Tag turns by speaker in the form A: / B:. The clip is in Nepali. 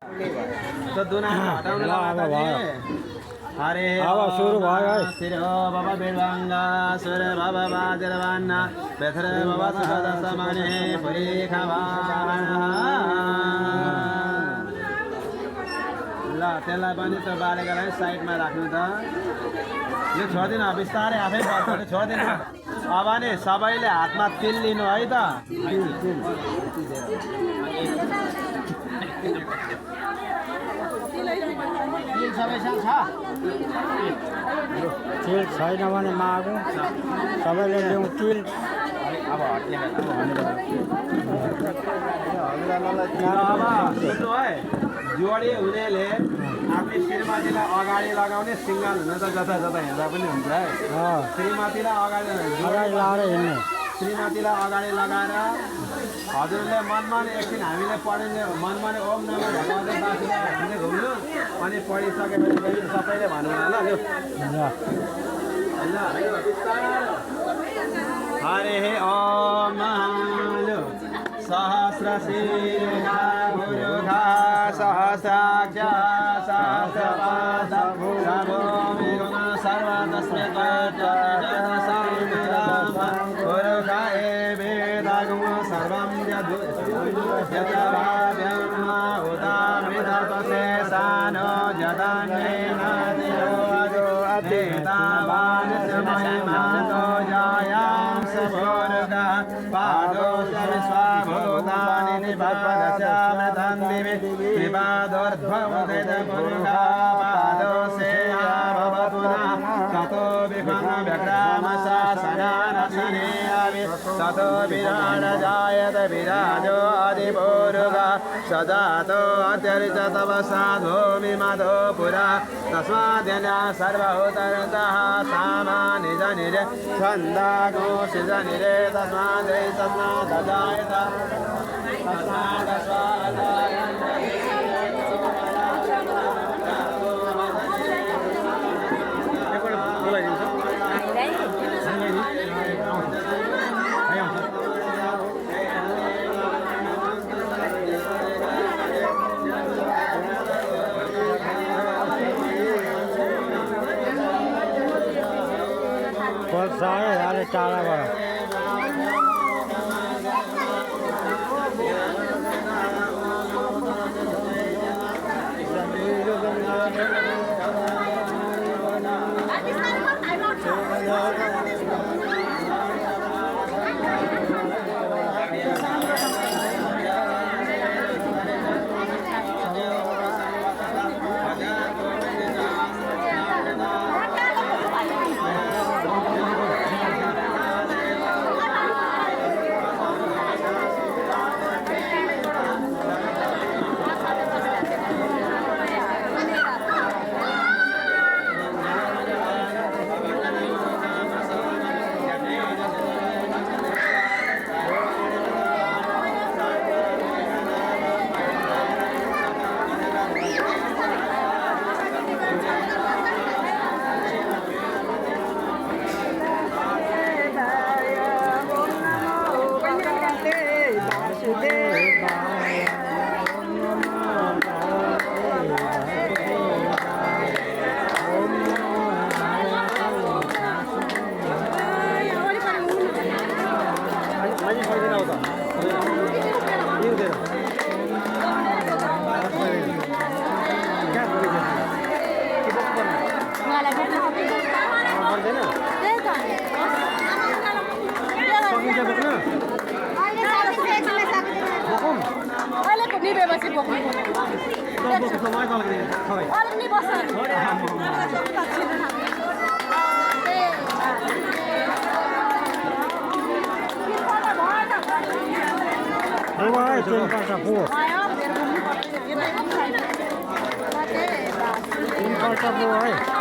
A: तो दुना हटाउन हरे
B: सुरु भयो
A: श्री बाबा बेलवाङ्गा सुर बाबा बाजरवान्ना बेथर बाबा सदस माने परि खावा ल त्यसलाई पनि त्यो बालेकोलाई साइडमा राख्नु त यो छोडिदिनु बिस्तारै आफै बस्छ छोडिदिनु अब नि सबैले हातमा तिल लिनु है त सबैसँग छ
B: तिल छैन भने मागौँ सबैले ल्याउँ तिल
A: अब हट्ने है जोडी हुनेले आफ्नो श्रीमतीलाई अगाडि लगाउने सिङ्गल हुन त जता जता हिँड्दा पनि हुन्छ है श्रीमतीलाई अगाडि
B: लगाएर हिँड्ने
A: श्रीमतीलाई अगाडि लगाएर हजुरले मनमान एकछिन हामीले पढिने मनमाने ओम नमो भगवते वासुदेवाय घुम्नु अनि पढिसकेपछि सबैले भन्नु होला ल हरे ओम महालो सहस्र शीर्षा गुरुघा सहस्राक्ष सहस्रपाद सर्वोमिगुण सर्वतस्मै गुरुघाये वेदागम सर्वं यद्भाव्यं उदामृतशेषानो जदान्येनादिरो अतीतावान् समयमानो जायां सभोरुगा पादो सर्वभूतानि निपादस्यामृतं दिवि विपादोर्ध्वमुदितपुरुगा पादो सेया भवपुनः ततो विघ्नव्यग्रामशासनानशने अवि ततो विराड जायत विराजो अधिपुरुगा सजातो अत्यर्च तव साधोमि मधो पुरा तस्माद्यन्या सर्वभूतरतः सामा निज निज छन्दागो सिज निरे तस्माद् तस्मात् जायत तस्मात्
B: साह्रै हाले टाढाबाट Ini